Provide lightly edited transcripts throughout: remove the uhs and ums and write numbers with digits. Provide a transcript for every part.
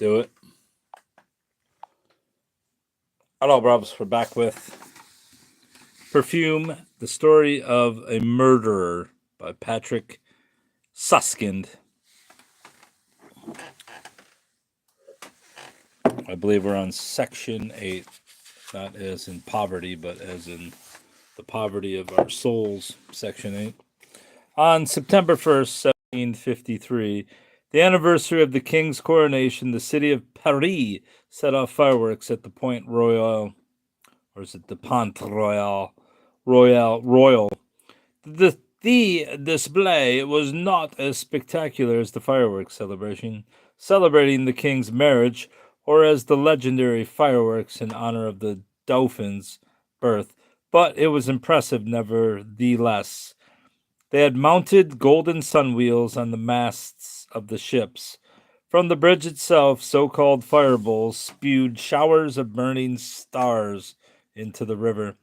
do it. Hello, Brubs. We're back with Perfume, the story of a murderer by Patrick Suskind. I believe we're on section 8, not as in poverty, but as in the poverty of our souls, section 8. On September 1st, 1753, the anniversary of the king's coronation, the city of Paris set off fireworks at the Point Royal, or is it the Pont Royal? Royal. The display was not as spectacular as the fireworks celebration, celebrating the king's marriage, or as the legendary fireworks in honor of the Dauphin's birth, but it was impressive nevertheless. They had mounted golden sun wheels on the masts of the ships. From the bridge itself, so-called fire bowls spewed showers of burning stars into the river.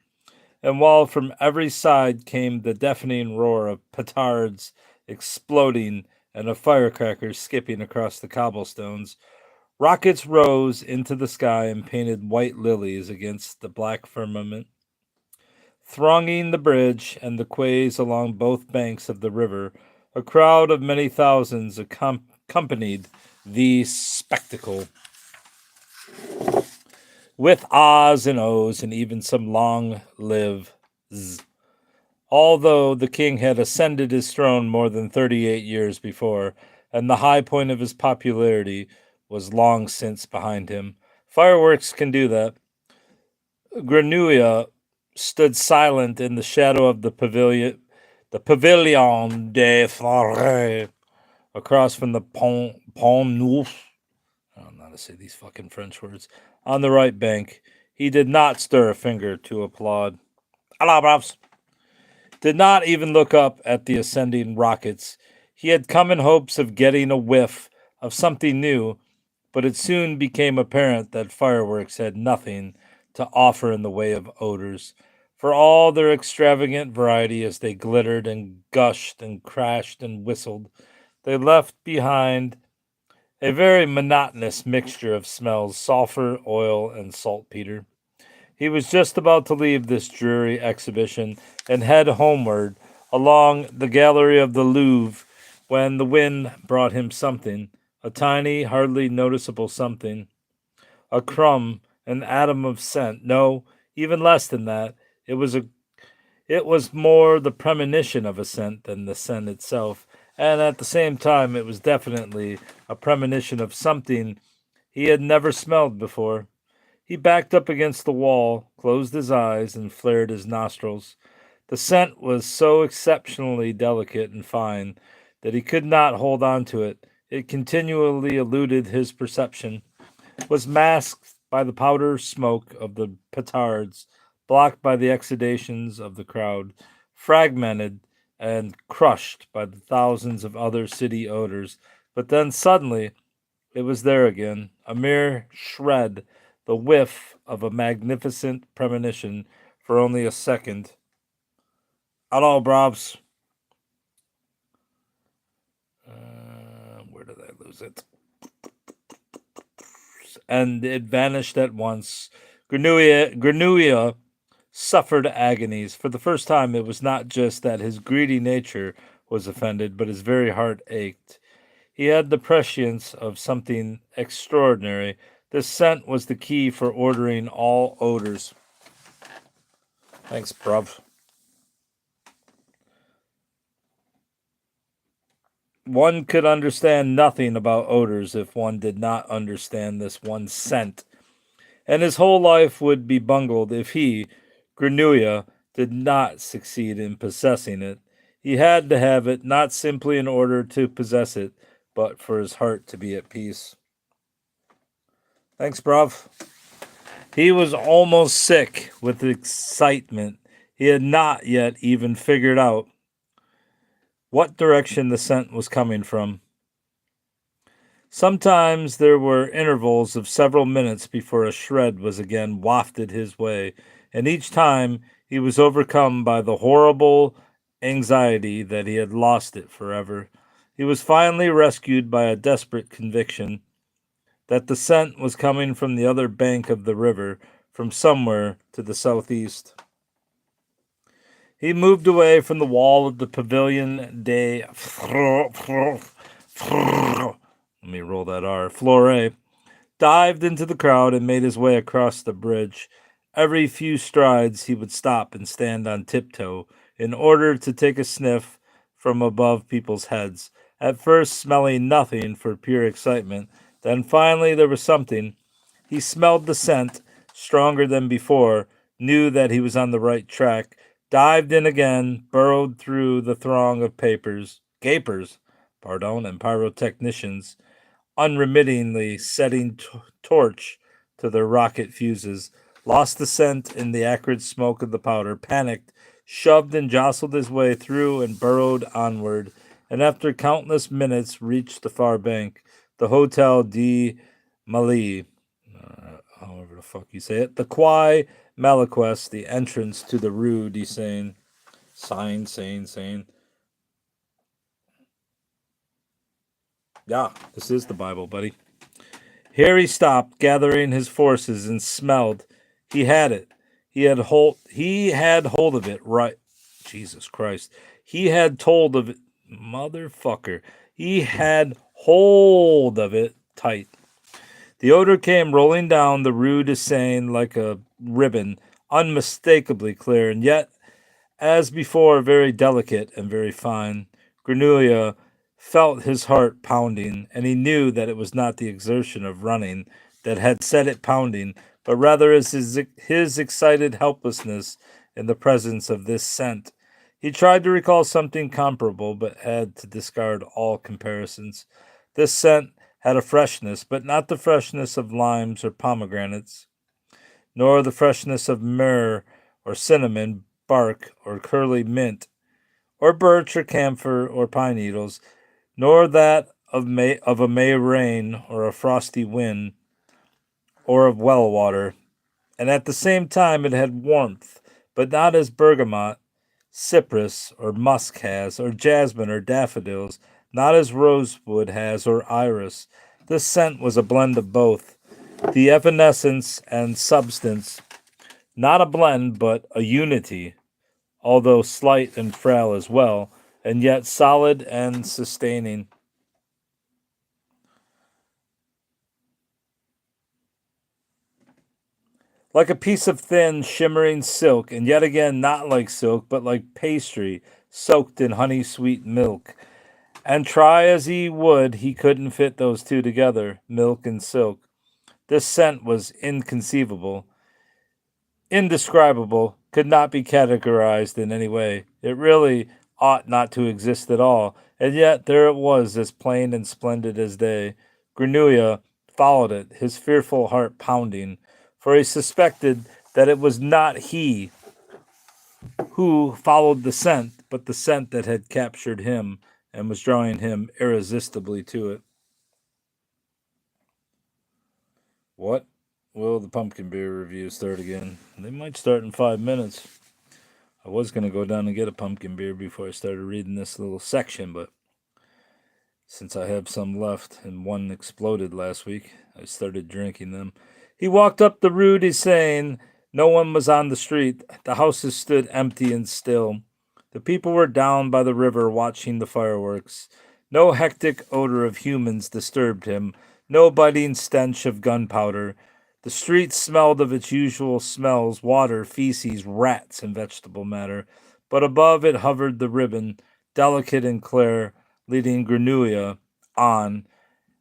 And while from every side came the deafening roar of petards exploding and of firecrackers skipping across the cobblestones, rockets rose into the sky and painted white lilies against the black firmament. Thronging the bridge and the quays along both banks of the river, a crowd of many thousands accompanied the spectacle. With ahs and ohs and even some long lives. Although the king had ascended his throne more than 38 years before, and the high point of his popularity was long since behind him. Fireworks can do that. Grenouille stood silent in the shadow of the Pavilion des Forêts, across from the Pont Neuf. I don't know how to say these fucking French words. On the right bank, he did not stir a finger to applaud. Hello, bros. Did not even look up at the ascending rockets. He had come in hopes of getting a whiff of something new, but it soon became apparent that fireworks had nothing to offer in the way of odors. For all their extravagant variety as they glittered and gushed and crashed and whistled, they left behind a very monotonous mixture of smells, sulfur, oil, and saltpeter. He was just about to leave this dreary exhibition and head homeward along the gallery of the Louvre when the wind brought him something, a tiny, hardly noticeable something, a crumb, an atom of scent. No, even less than that. It was more the premonition of a scent than the scent itself, and at the same time it was definitely a premonition of something he had never smelled before. He backed up against the wall, closed his eyes, and flared his nostrils. The scent was so exceptionally delicate and fine that he could not hold on to it. It continually eluded his perception, was masked by the powder smoke of the petards, blocked by the exudations of the crowd, fragmented and crushed by the thousands of other city odors. But then suddenly it was there again, a mere shred, the whiff of a magnificent premonition for only a second. Hello, Brobs. Where did I lose it? And it vanished at once. Grenouille suffered agonies. For the first time, it was not just that his greedy nature was offended, but his very heart ached. He had the prescience of something extraordinary. This scent was the key for ordering all odors. Thanks, bruv. One could understand nothing about odors if one did not understand this one scent, and his whole life would be bungled if he, Grenouille, did not succeed in possessing it. He had to have it not simply in order to possess it, but for his heart to be at peace. Thanks, bruv. He was almost sick with excitement. He had not yet even figured out what direction the scent was coming from. Sometimes there were intervals of several minutes before a shred was again wafted his way, and each time he was overcome by the horrible anxiety that he had lost it forever. He was finally rescued by a desperate conviction that the scent was coming from the other bank of the river, from somewhere to the southeast. He moved away from the wall of the Pavilion de Let me roll that R. Flore, dived into the crowd and made his way across the bridge. Every few strides he would stop and stand on tiptoe in order to take a sniff from above people's heads, at first smelling nothing for pure excitement. Then finally there was something. He smelled the scent, stronger than before, knew that he was on the right track, dived in again, burrowed through the throng of gapers, and pyrotechnicians, unremittingly setting torch to their rocket fuses, lost the scent in the acrid smoke of the powder, panicked, shoved and jostled his way through and burrowed onward, and after countless minutes reached the far bank, the Hotel de Mali, however the fuck you say it, the Quai Malaquais, the entrance to the Rue de Seine. Sane. Yeah, this is the Bible, buddy. Here he stopped, gathering his forces, and smelled. He had it. He had hold of it right. Jesus Christ. He had told of it. Motherfucker. He had hold of it tight. The odor came rolling down the Rue de Seine like a ribbon, unmistakably clear, and yet, as before, very delicate and very fine. Grenouille felt his heart pounding, and he knew that it was not the exertion of running that had set it pounding, but rather his excited helplessness in the presence of this scent. He tried to recall something comparable, but had to discard all comparisons. This scent had a freshness, but not the freshness of limes or pomegranates, nor the freshness of myrrh or cinnamon bark or curly mint, or birch or camphor or pine needles, nor that of a May rain or a frosty wind or of well water. And at the same time it had warmth, but not as bergamot, cypress, or musk has, or jasmine or daffodils, not as rosewood has or iris. This scent was a blend of both, the evanescence and substance, not a blend, but a unity, although slight and frail as well, and yet solid and sustaining. Like a piece of thin, shimmering silk, and yet again not like silk, but like pastry soaked in honey sweet milk. And try as he would, he couldn't fit those two together, milk and silk. This scent was inconceivable, indescribable, could not be categorized in any way. It really ought not to exist at all, and yet there it was, as plain and splendid as day. Grenouille followed it, his fearful heart pounding, for he suspected that it was not he who followed the scent, but the scent that had captured him and was drawing him irresistibly to it. What will the pumpkin beer review start again? They might start in 5 minutes. I was going to go down and get a pumpkin beer before I started reading this little section, but since I have some left and one exploded last week, I started drinking them. He walked up the Rue de Seine. No one was on the street. The houses stood empty and still. The people were down by the river watching the fireworks. No hectic odor of humans disturbed him, no biting stench of gunpowder. The street smelled of its usual smells, water, feces, rats, and vegetable matter. But above it hovered the ribbon, delicate and clear, leading Grenouille on.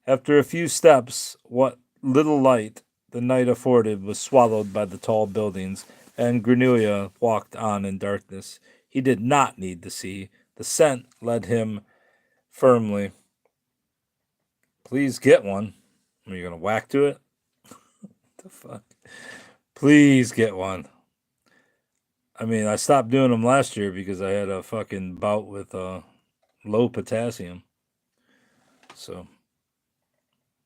After a few steps, what little light the night afforded was swallowed by the tall buildings, and Grenouille walked on in darkness. He did not need to see. The scent led him firmly. Please get one. Are you going to whack to it? The fuck? Please get one. I mean, I stopped doing them last year because I had a fucking bout with low potassium. So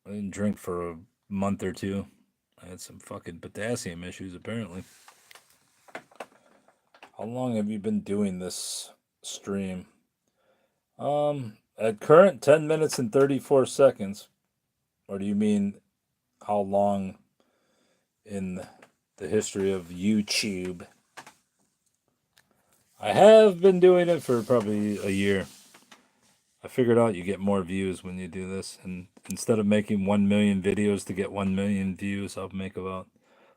I didn't drink for a month or two. I had some fucking potassium issues apparently. How long have you been doing this stream? At current 10 minutes and 34 seconds. Or do you mean how long in the history of YouTube. I have been doing it for probably a year. I figured out you get more views when you do this, and instead of making 1 million videos to get 1 million views, I'll make about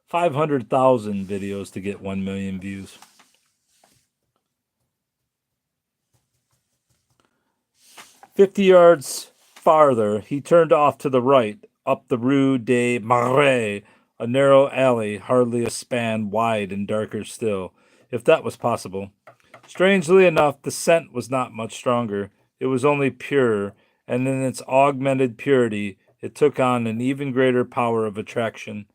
500,000 videos to get 1 million views. 50 yards farther, he turned off to the right, up the Rue des Marais, a narrow alley hardly a span wide and darker still, if that was possible. Strangely enough, the scent was not much stronger. It was only purer, and in its augmented purity, it took on an even greater power of attraction.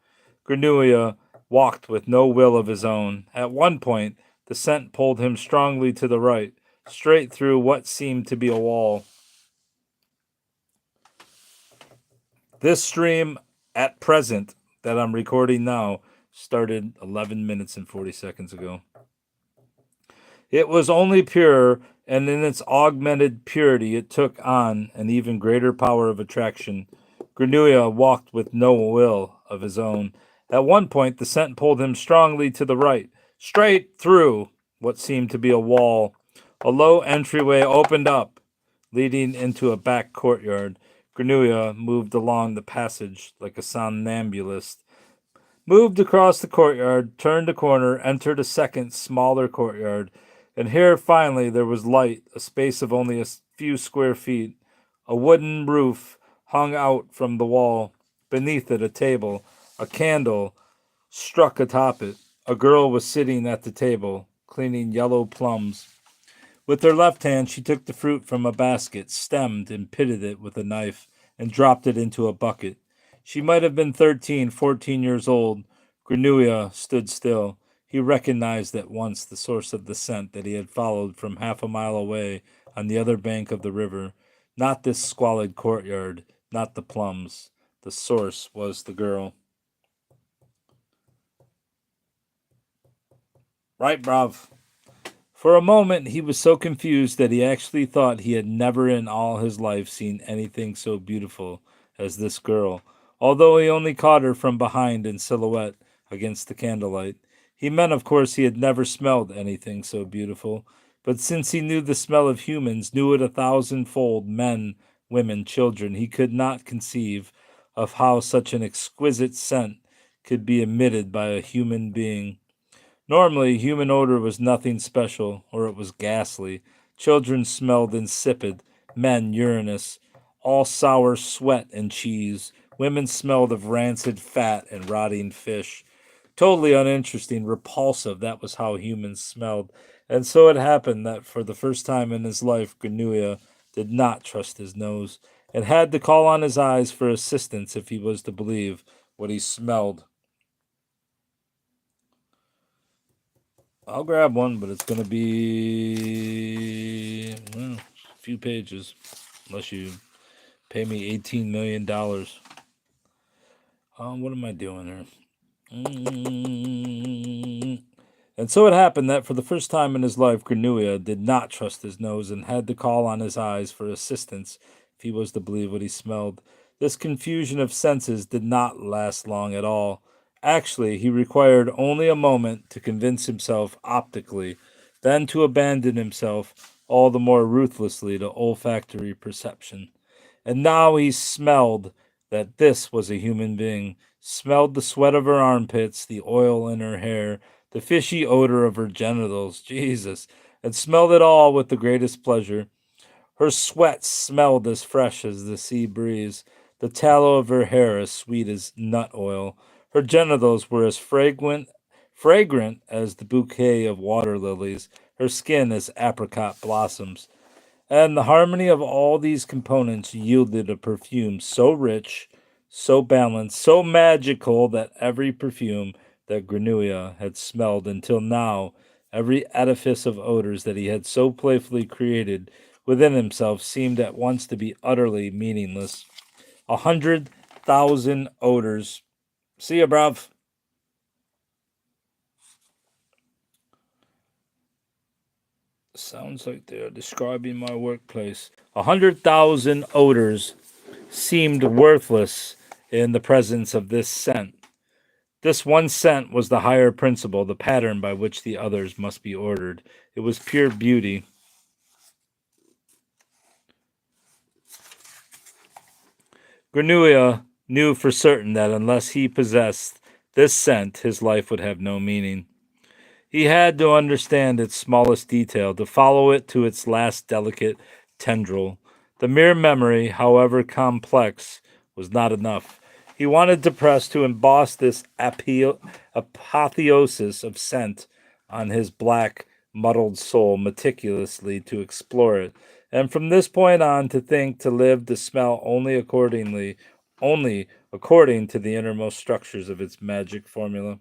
Grenouille walked with no will of his own. At one point, the scent pulled him strongly to the right, straight through what seemed to be a wall. This stream, at present, that I'm recording now, started 11 minutes and 40 seconds ago. It was only pure, and in its augmented purity it took on an even greater power of attraction. Grenouille walked with no will of his own. At one point the scent pulled him strongly to the right, straight through what seemed to be a wall. A low entryway opened up, leading into a back courtyard. Grenouille moved along the passage like a somnambulist, moved across the courtyard, turned a corner, entered a second, smaller courtyard. And here, finally, there was light, a space of only a few square feet. A wooden roof hung out from the wall. Beneath it, a table, a candle struck atop it. A girl was sitting at the table, cleaning yellow plums. With her left hand, she took the fruit from a basket, stemmed and pitted it with a knife, and dropped it into a bucket. She might have been 13, 14 years old. Grenouille stood still. He recognized at once the source of the scent that he had followed from half a mile away on the other bank of the river. Not this squalid courtyard, not the plums. The source was the girl. Right, bruv. For a moment he was so confused that he actually thought he had never in all his life seen anything so beautiful as this girl, although he only caught her from behind in silhouette against the candlelight. He meant, of course, he had never smelled anything so beautiful, but since he knew the smell of humans, knew it 1,000-fold, men, women, children, he could not conceive of how such an exquisite scent could be emitted by a human being. Normally, human odor was nothing special, or it was ghastly. Children smelled insipid, men urinous, all sour sweat and cheese. Women smelled of rancid fat and rotting fish. Totally uninteresting, repulsive, that was how humans smelled. And so it happened that for the first time in his life, Grenouille did not trust his nose, and had to call on his eyes for assistance if he was to believe what he smelled. I'll grab one, but it's going to be a few pages, unless you pay me $18 million. What am I doing here? And so it happened that for the first time in his life, Grenouille did not trust his nose and had to call on his eyes for assistance if he was to believe what he smelled. This confusion of senses did not last long at all. Actually, he required only a moment to convince himself optically, then to abandon himself all the more ruthlessly to olfactory perception. And now he smelled that this was a human being, smelled the sweat of her armpits, the oil in her hair, the fishy odor of her genitals, Jesus, and smelled it all with the greatest pleasure. Her sweat smelled as fresh as the sea breeze, the tallow of her hair as sweet as nut oil. Her genitals were as fragrant as the bouquet of water lilies, her skin as apricot blossoms. And the harmony of all these components yielded a perfume so rich, so balanced, so magical that every perfume that Grenouille had smelled until now, every edifice of odors that he had so playfully created within himself, seemed at once to be utterly meaningless. 100,000 odors. See ya, bruv. Sounds like they're describing my workplace. 100,000 odors seemed worthless in the presence of this scent. This one scent was the higher principle, the pattern by which the others must be ordered. It was pure beauty. Granua knew for certain that unless he possessed this scent, his life would have no meaning. He had to understand its smallest detail, to follow it to its last delicate tendril. The mere memory, however complex, was not enough. He wanted to press to emboss this apotheosis of scent on his black, muddled soul, meticulously to explore it, and from this point on to think, to live, to smell only according to the innermost structures of its magic formula.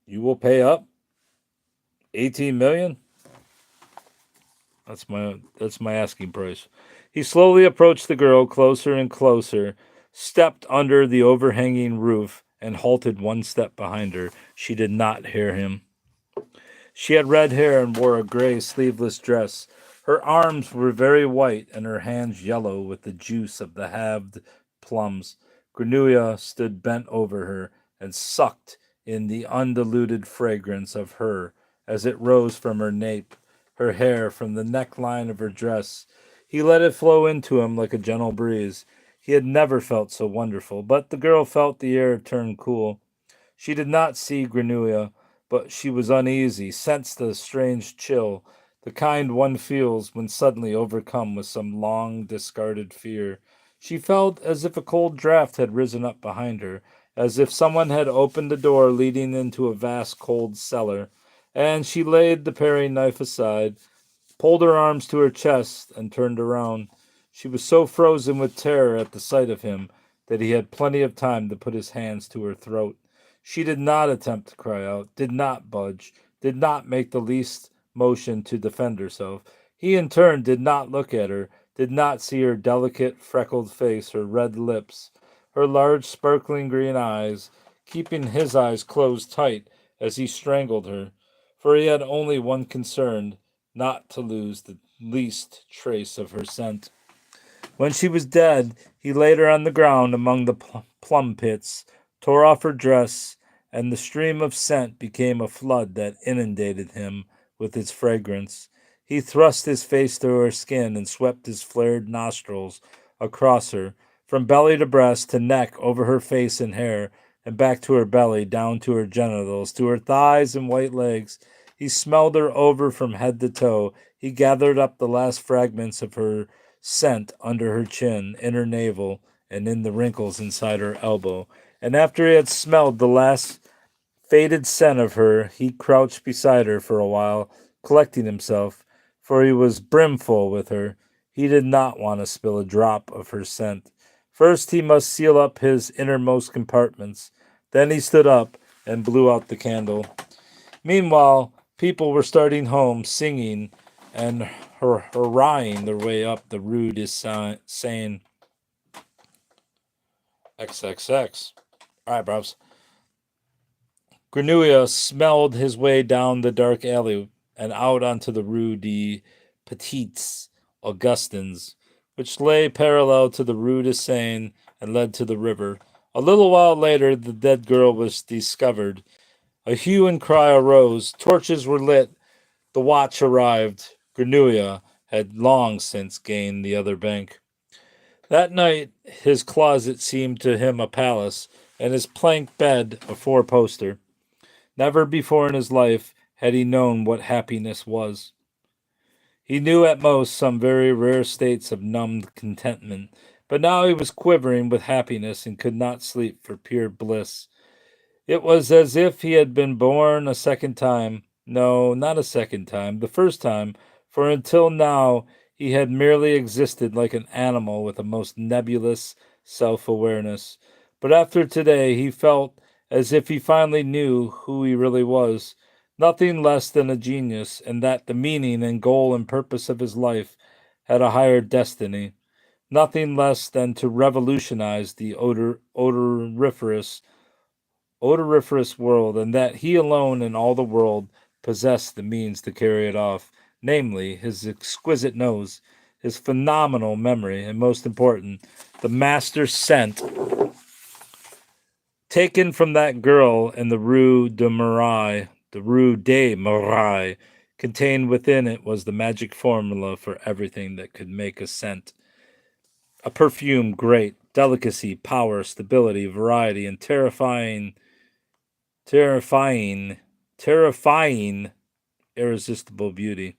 You will pay up 18 million? That's my asking price. He slowly approached the girl closer and closer, stepped under the overhanging roof, and halted one step behind her. She did not hear him. She had red hair and wore a gray sleeveless dress. Her arms were very white and her hands yellow with the juice of the halved plums. Granua stood bent over her and sucked in the undiluted fragrance of her as it rose from her nape, her hair from the neckline of her dress. He let it flow into him like a gentle breeze. He had never felt so wonderful, but the girl felt the air turn cool. She did not see Granua, but she was uneasy, sensed a strange chill, the kind one feels when suddenly overcome with some long discarded fear. She felt as if a cold draught had risen up behind her, as if someone had opened a door leading into a vast cold cellar, and she laid the paring knife aside, pulled her arms to her chest, and turned around. She was so frozen with terror at the sight of him that he had plenty of time to put his hands to her throat. She did not attempt to cry out, did not budge, did not make the least motion to defend herself. He, in turn, did not look at her, did not see her delicate, freckled face, her red lips, her large, sparkling green eyes, keeping his eyes closed tight as he strangled her, for he had only one concern, not to lose the least trace of her scent. When she was dead, he laid her on the ground among the plum pits, tore off her dress, and the stream of scent became a flood that inundated him with its fragrance. He thrust his face through her skin and swept his flared nostrils across her, from belly to breast to neck, over her face and hair, and back to her belly, down to her genitals, to her thighs and white legs. He smelled her over from head to toe. He gathered up the last fragments of her scent under her chin, in her navel, and in the wrinkles inside her elbow. And after he had smelled the last faded scent of her, he crouched beside her for a while, collecting himself, for he was brimful with her. He did not want to spill a drop of her scent. First, he must seal up his innermost compartments. Then he stood up and blew out the candle. Meanwhile, people were starting home, singing and hurrahing their way up the Rue de Seine. XXX. All right, bros. Granua smelled his way down the dark alley and out onto the Rue de Petites Augustins, which lay parallel to the Rue de Seine and led to the river. A little while later, the dead girl was discovered. A hue and cry arose. Torches were lit. The watch arrived. Granua had long since gained the other bank. That night, his closet seemed to him a palace, and his plank bed a four-poster. Never before in his life had he known what happiness was. He knew at most some very rare states of numbed contentment, but now he was quivering with happiness and could not sleep for pure bliss. It was as if he had been born a second time. No, not a second time, the first time, for until now he had merely existed like an animal with a most nebulous self-awareness. But after today he felt as if he finally knew who he really was, nothing less than a genius, and that the meaning and goal and purpose of his life had a higher destiny, nothing less than to revolutionize the odoriferous world, and that he alone in all the world possessed the means to carry it off, namely, his exquisite nose, his phenomenal memory, and most important, the master scent taken from that girl in the Rue de Marais, contained within it was the magic formula for everything that could make a scent. A perfume great, delicacy, power, stability, variety, and terrifying, irresistible beauty.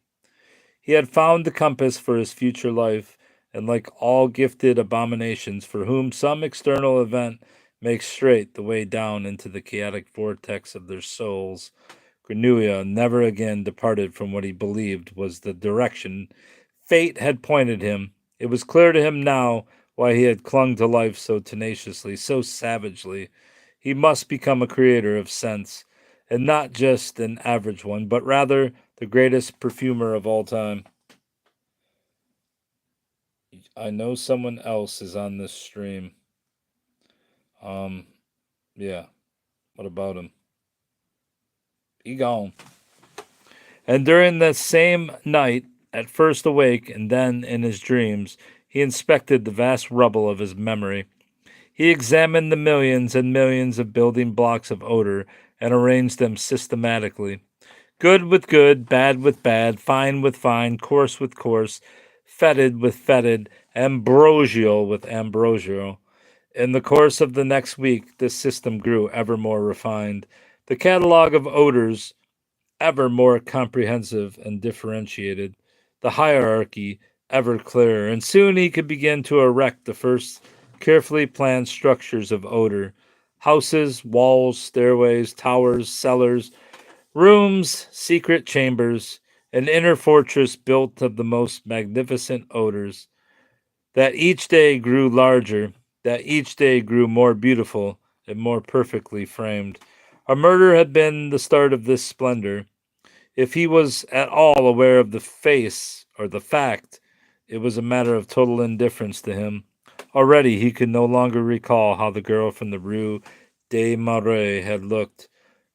He had found the compass for his future life, and like all gifted abominations for whom some external event makes straight the way down into the chaotic vortex of their souls, Granua never again departed from what he believed was the direction fate had pointed him. It was clear to him now why he had clung to life so tenaciously, so savagely. He must become a creator of scents, and not just an average one, but rather the greatest perfumer of all time. I know someone else is on this stream. Yeah. What about him? He gone. And during that same night, at first awake and then in his dreams, he inspected the vast rubble of his memory. He examined the millions and millions of building blocks of odor and arranged them systematically. Good with good, bad with bad, fine with fine, coarse with coarse, fetid with fetid, ambrosial with ambrosial. In the course of the next week, this system grew ever more refined. The catalog of odors ever more comprehensive and differentiated, the hierarchy ever clearer, and soon he could begin to erect the first carefully planned structures of odor: houses, walls, stairways, towers, cellars, rooms, secret chambers, an inner fortress built of the most magnificent odors, that each day grew larger, that each day grew more beautiful and more perfectly framed. A murder had been the start of this splendor. If he was at all aware of the face or the fact, it was a matter of total indifference to him. Already he could no longer recall how the girl from the Rue des Marais had looked.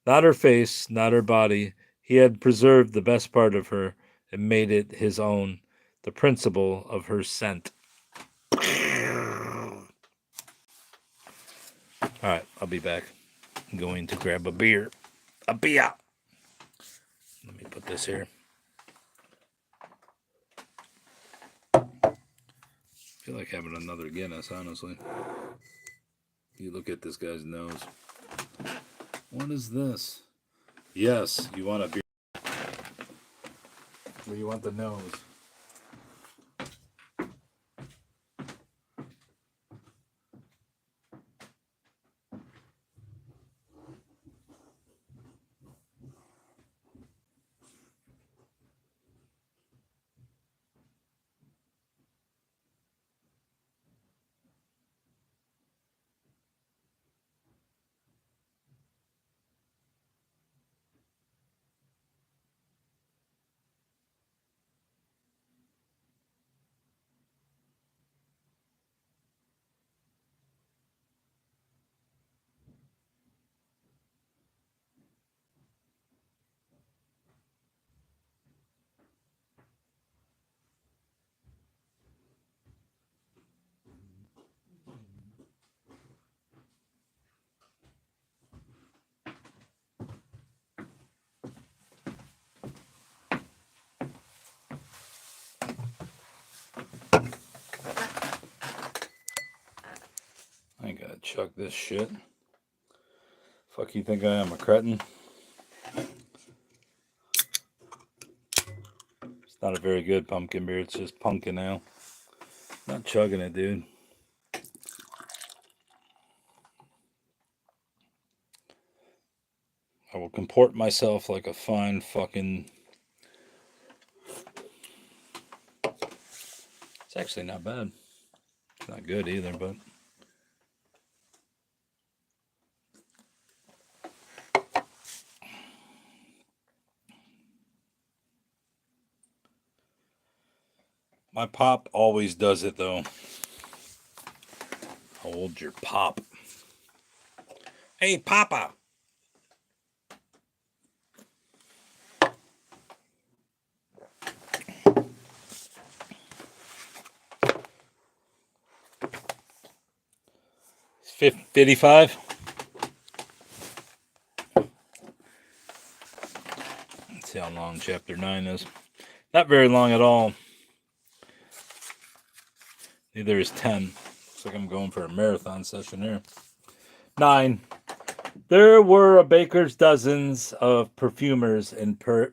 Not her face, not her body. He had preserved the best part of her and made it his own, the principle of her scent. All right, I'll be back. I'm going to grab a beer. A beer. Let me put this here. I feel like having another Guinness, honestly. You look at this guy's nose. What is this? Yes, you want a beer. Or you want the nose. I ain't gotta chug this shit. Fuck you think I am, a cretin? It's not a very good pumpkin beer, it's just pumpkin ale. Not chugging it, dude. I will comport myself like a fine fucking... It's actually not bad. It's not good either, but... My pop always does it, though. Hold your pop. Hey, Papa! 55. Let's see how long chapter 9 is. Not very long at all. Neither is 10. Looks like I'm going for a marathon session here. 9. There were a baker's dozens of perfumers in Paris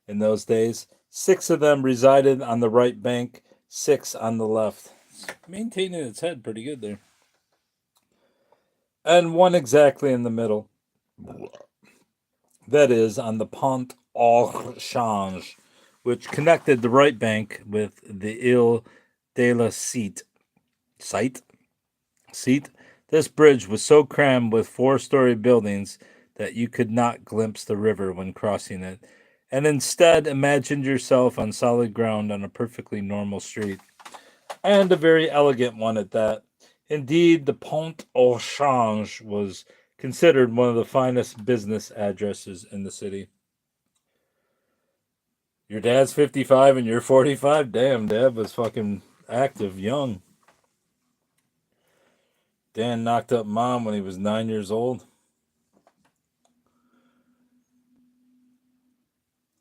in those days. 6 of them resided on the right bank, 6 on the left. It's maintaining its head pretty good there. And 1 exactly in the middle. That is, on the Pont au Change, which connected the right bank with the Ile de la Cite. This bridge was so crammed with 4-story buildings that you could not glimpse the river when crossing it, and instead imagined yourself on solid ground on a perfectly normal street, and a very elegant one at that. Indeed, the Pont au Change was considered one of the finest business addresses in the city. Your dad's 55 and you're 45? Damn, Dad was fucking active, young. Dan knocked up Mom when he was 9 years old.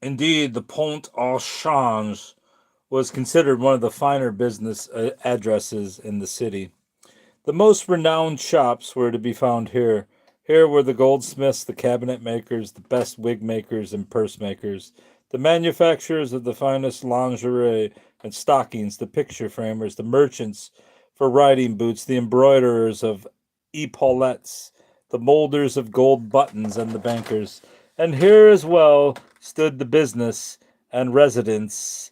Indeed, the Pont au Change was considered one of the finer business addresses in the city. The most renowned shops were to be found here. Here were the goldsmiths, the cabinet makers, the best wig makers and purse makers, the manufacturers of the finest lingerie and stockings, the picture framers, the merchants for riding boots, the embroiderers of epaulettes, the molders of gold buttons, and the bankers. And here as well stood the business and residence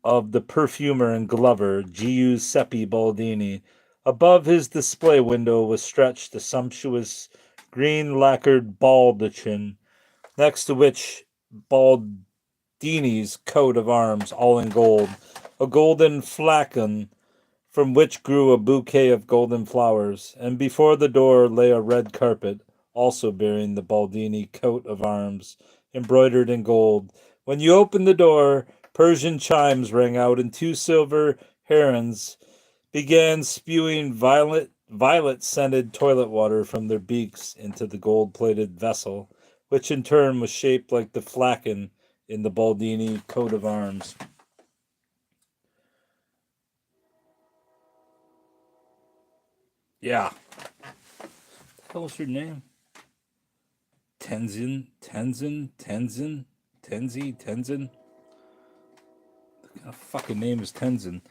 of the perfumer and glover, Giuseppe Baldini. Above his display window was stretched a sumptuous green lacquered baldachin, next to which Baldini's coat of arms, all in gold, a golden flagon from which grew a bouquet of golden flowers, and before the door lay a red carpet, also bearing the Baldini coat of arms, embroidered in gold. When you opened the door, Persian chimes rang out, and 2 silver herons began spewing violet-scented toilet water from their beaks into the gold-plated vessel, which in turn was shaped like the flagon in the Baldini coat of arms. Yeah. What the hell was your name? Tenzin? What kind of fucking name is Tenzin?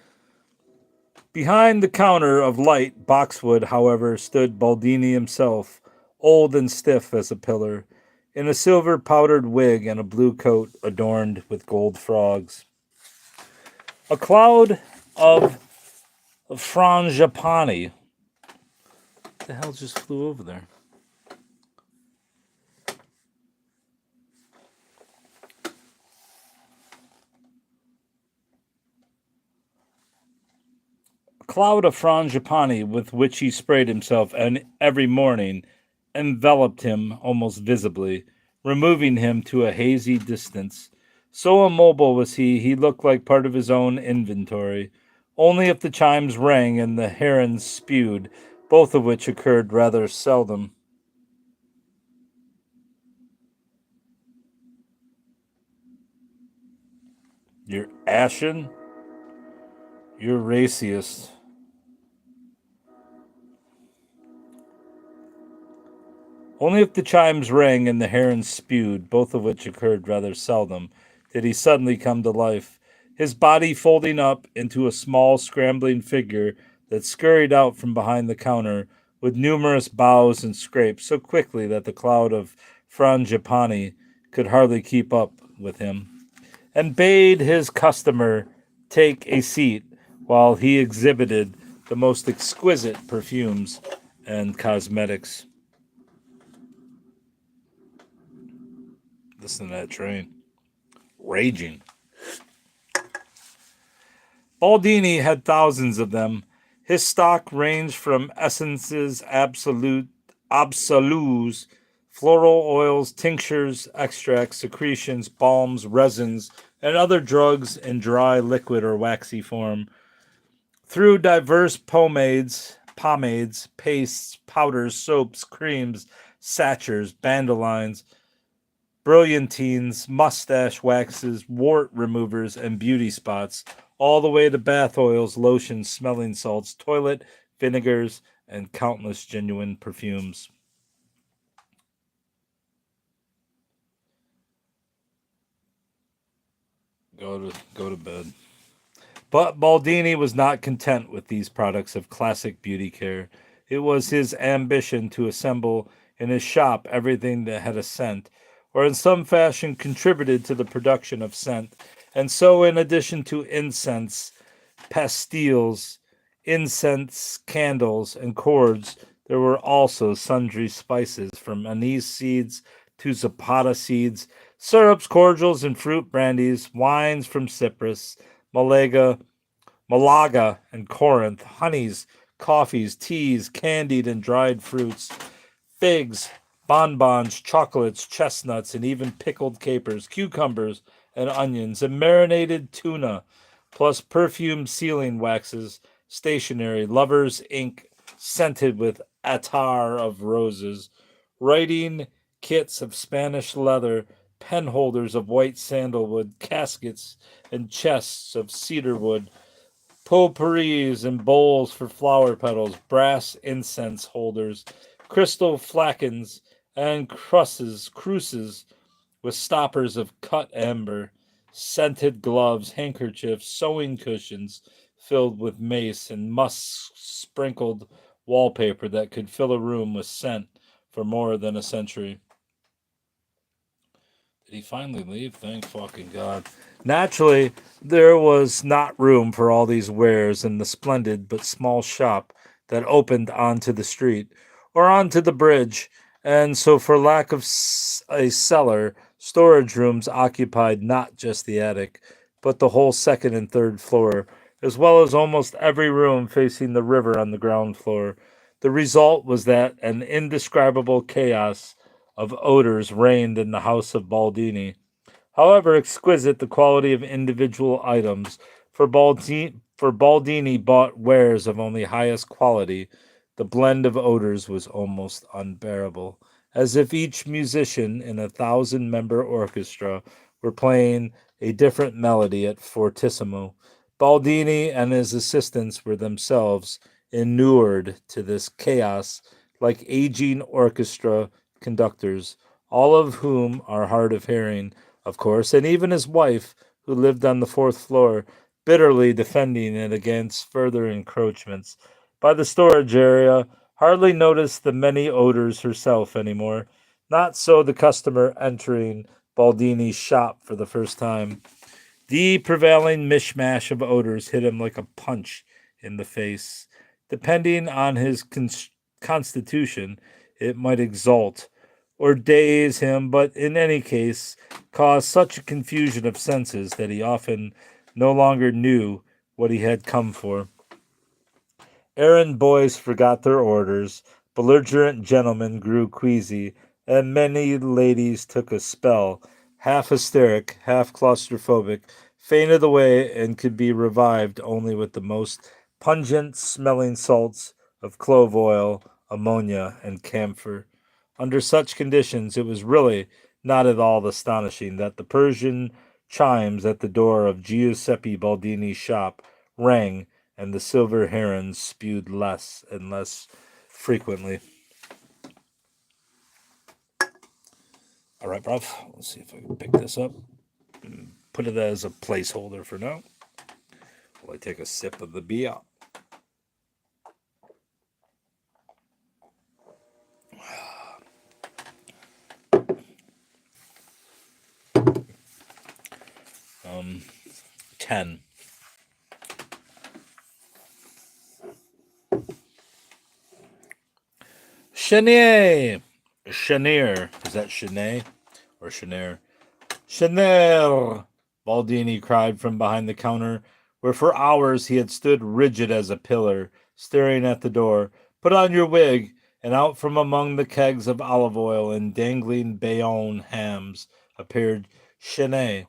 Behind the counter of light boxwood, however, stood Baldini himself, old and stiff as a pillar, in a silver powdered wig and a blue coat adorned with gold frogs. A cloud of frangipani. What the hell just flew over there? Cloud of frangipani with which he sprayed himself and every morning enveloped him almost visibly, removing him to a hazy distance. So immobile was he looked like part of his own inventory. Only if the chimes rang and the herons spewed, both of which occurred rather seldom. You're ashen? You're racist. Only if the chimes rang and the herons spewed, both of which occurred rather seldom, did he suddenly come to life, his body folding up into a small scrambling figure that scurried out from behind the counter with numerous bows and scrapes so quickly that the cloud of frangipani could hardly keep up with him, and bade his customer take a seat while he exhibited the most exquisite perfumes and cosmetics. Listen to that train. Raging. Baldini had thousands of them. His stock ranged from essences absolus, floral oils, tinctures, extracts, secretions, balms, resins, and other drugs in dry, liquid, or waxy form, through diverse pomades, pomades, pastes, powders, soaps, creams, satchers, bandolines, brilliantines, mustache waxes, wart removers, and beauty spots, all the way to bath oils, lotions, smelling salts, toilet vinegars, and countless genuine perfumes. Go to bed. But Baldini was not content with these products of classic beauty care. It was his ambition to assemble in his shop everything that had a scent, or in some fashion contributed to the production of scent. And so, in addition to incense, pastilles, incense candles, and cords, there were also sundry spices, from anise seeds to zapata seeds, syrups, cordials, and fruit brandies, wines from Cyprus, Malaga, and Corinth, honeys, coffees, teas, candied and dried fruits, figs, bonbons, chocolates, chestnuts, and even pickled capers, cucumbers, and onions, and marinated tuna, plus perfume sealing waxes, stationery, lovers' ink scented with attar of roses, writing kits of Spanish leather, pen holders of white sandalwood, caskets and chests of cedar wood, potpourris and bowls for flower petals, brass incense holders, crystal flacons, and cruces with stoppers of cut amber, scented gloves, handkerchiefs, sewing cushions filled with mace, and musk sprinkled wallpaper that could fill a room with scent for more than a century. Did he finally leave? Thank fucking God. Naturally, there was not room for all these wares in the splendid but small shop that opened onto the street or onto the bridge, and so for lack of a cellar, storage rooms occupied not just the attic, but the whole second and third floor, as well as almost every room facing the river on the ground floor. The result was that an indescribable chaos of odors reigned in the house of Baldini. However exquisite the quality of individual items, for Baldini bought wares of only highest quality, the blend of odors was almost unbearable, as if each musician in a 1,000-member orchestra were playing a different melody at fortissimo. Baldini and his assistants were themselves inured to this chaos like aging orchestra conductors, all of whom are hard of hearing, of course, and even his wife, who lived on the fourth floor, bitterly defending it against further encroachments. By the storage area, hardly noticed the many odors herself anymore. Not so the customer entering Baldini's shop for the first time. The prevailing mishmash of odors hit him like a punch in the face. Depending on his constitution, it might exalt or daze him, but in any case, cause such a confusion of senses that he often no longer knew what he had come for. Errand boys forgot their orders, belligerent gentlemen grew queasy, and many ladies took a spell, half hysteric, half claustrophobic, fainted away, and could be revived only with the most pungent smelling salts of clove oil, ammonia, and camphor. Under such conditions, it was really not at all astonishing that the Persian chimes at the door of Giuseppe Baldini's shop rang and the silver herons spewed less and less frequently. All right, bruv. Let's see if I can pick this up and put it as a placeholder for now while I take a sip of the beer. 10. Chenier. Chenier. Is that Chenier or Chenier? Chenier, Baldini cried from behind the counter, where for hours he had stood rigid as a pillar, staring at the door. Put on your wig, and out from among the kegs of olive oil and dangling Bayonne hams appeared Chenet,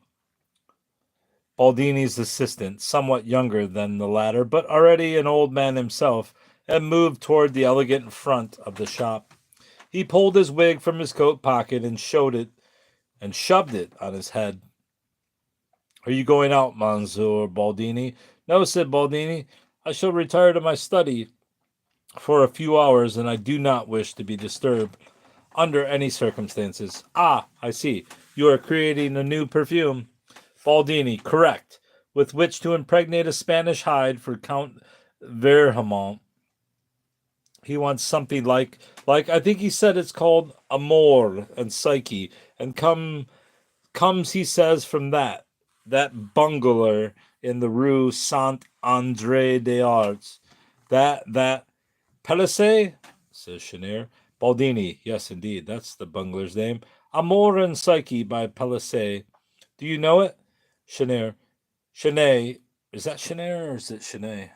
Baldini's assistant, somewhat younger than the latter, but already an old man himself, and moved toward the elegant front of the shop. He pulled his wig from his coat pocket and showed it and shoved it on his head. Are you going out, Monsieur Baldini? No, said Baldini. I shall retire to my study for a few hours, and I do not wish to be disturbed under any circumstances. Ah, I see. You are creating a new perfume. Baldini, correct. With which to impregnate a Spanish hide for Count Verhamont. He wants something like I think he said it's called Amor and Psyche, and comes he says from that bungalow in the Rue Saint Andre des Arts. That Pelisse, says Chenier. Baldini, yes indeed, that's the bungler's name. Amor and Psyche by Pelisse. Do you know it? Chenier. Chenet. Is that Chenier or is it Chenet?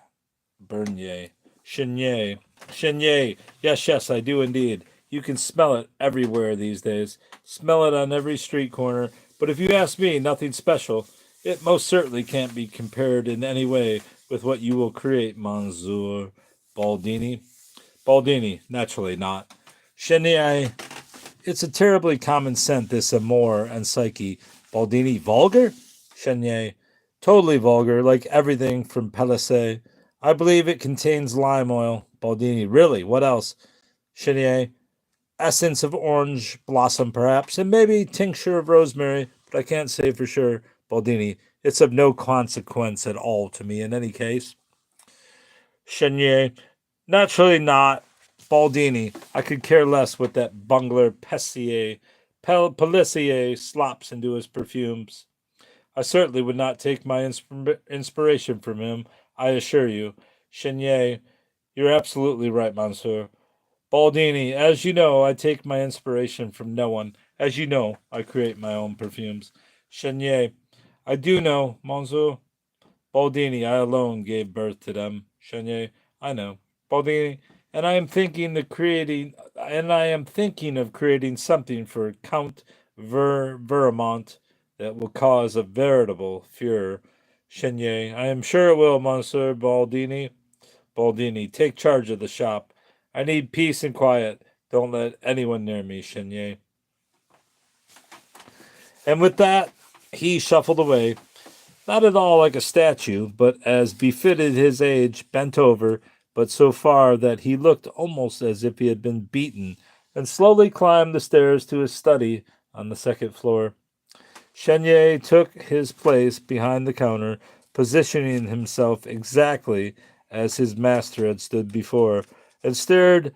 Bernier. Chenier. Chenier. Yes, I do indeed. You can smell it everywhere these days. Smell it on every street corner. But if you ask me, nothing special. It most certainly can't be compared in any way with what you will create, Monsieur Baldini. Baldini, naturally not. Chenier. It's a terribly common scent, this Amour and Psyche. Baldini, vulgar? Chenier. Totally vulgar, like everything from Pelisse. I believe it contains lime oil. Baldini, really? What else? Chenier, essence of orange blossom, perhaps, and maybe tincture of rosemary, but I can't say for sure. Baldini, it's of no consequence at all to me in any case. Chenier, naturally not. Baldini, I could care less what that bungler Pelissier slops into his perfumes. I certainly would not take my inspiration from him, I assure you. Chenier, you're absolutely right, Monsieur. Baldini, as you know, I take my inspiration from no one. As you know, I create my own perfumes. Chenier, I do know, Monsieur. Baldini, I alone gave birth to them. Chenier, I know. Baldini, and I am thinking of creating something for Count Vermont that will cause a veritable furor. Chenier, I am sure it will, Monsieur Baldini. Baldini, take charge of the shop. I need peace and quiet. Don't let anyone near me, Chenier. And with that, he shuffled away, not at all like a statue, but as befitted his age, bent over, but so far that he looked almost as if he had been beaten, and slowly climbed the stairs to his study on the second floor. Chenier took his place behind the counter, positioning himself exactly as his master had stood before, and stared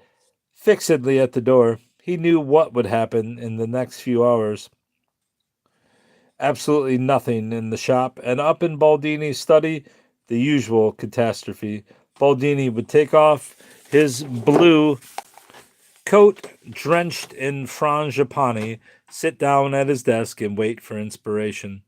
fixedly at the door. He knew what would happen in the next few hours. Absolutely nothing in the shop, and up in Baldini's study, the usual catastrophe. Baldini would take off his blue coat drenched in frangipani, sit down at his desk, and wait for inspiration.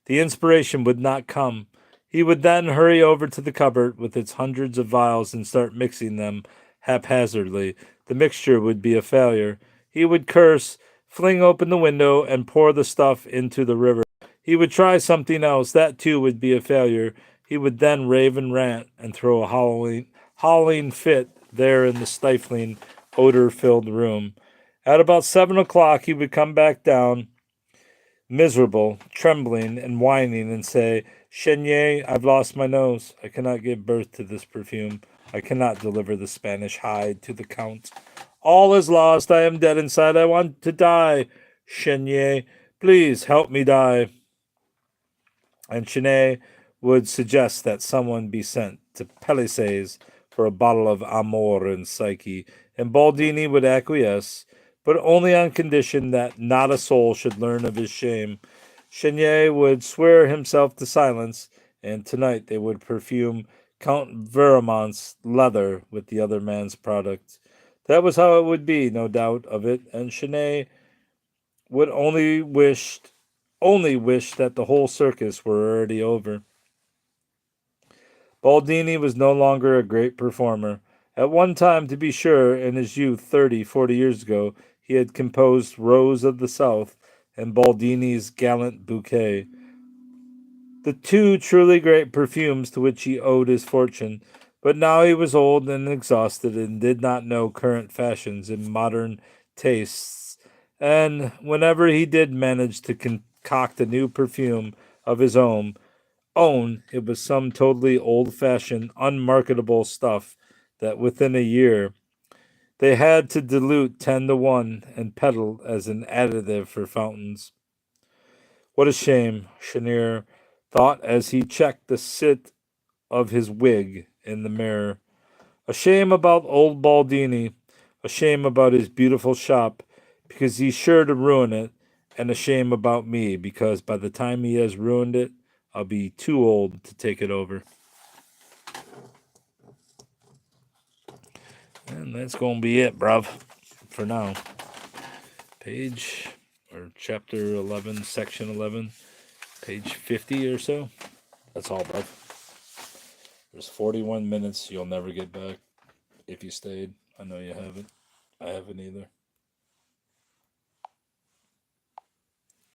The inspiration would not come. He would then hurry over to the cupboard with its hundreds of vials and start mixing them haphazardly. The mixture would be a failure. He would curse, fling open the window, and pour the stuff into the river. He would try something else. That too would be a failure. He would then rave and rant and throw a howling fit there in the stifling, odor-filled room. At about 7 o'clock, he would come back down, miserable, trembling, and whining, and say, Chenier, I've lost my nose. I cannot give birth to this perfume. I cannot deliver the Spanish hide to the Count. All is lost. I am dead inside. I want to die. Chenier, please help me die. And Chenier would suggest that someone be sent to Pelisses for a bottle of Amor and Psyche, and Baldini would acquiesce, but only on condition that not a soul should learn of his shame. Chenier would swear himself to silence, and tonight they would perfume Count Vermont's leather with the other man's product. That was how it would be, no doubt of it, and Chenier would only wish that the whole circus were already over. Baldini was no longer a great performer. At one time, to be sure, in his youth, 40 years ago, he had composed Rose of the South and Baldini's Gallant Bouquet, the two truly great perfumes to which he owed his fortune. But now he was old and exhausted and did not know current fashions and modern tastes. And whenever he did manage to concoct a new perfume of his own, it was some totally old-fashioned, unmarketable stuff that within a year they had to dilute 10 to 1 and peddle as an additive for fountains. What a shame, Chenier thought as he checked the sit of his wig in the mirror. A shame about old Baldini, a shame about his beautiful shop, because he's sure to ruin it, and a shame about me, because by the time he has ruined it, I'll be too old to take it over. And that's going to be it, bruv, for now. Page, or chapter 11, section 11, page 50 or so. That's all, bruv. There's 41 minutes you'll never get back if you stayed. I know you haven't. I haven't either.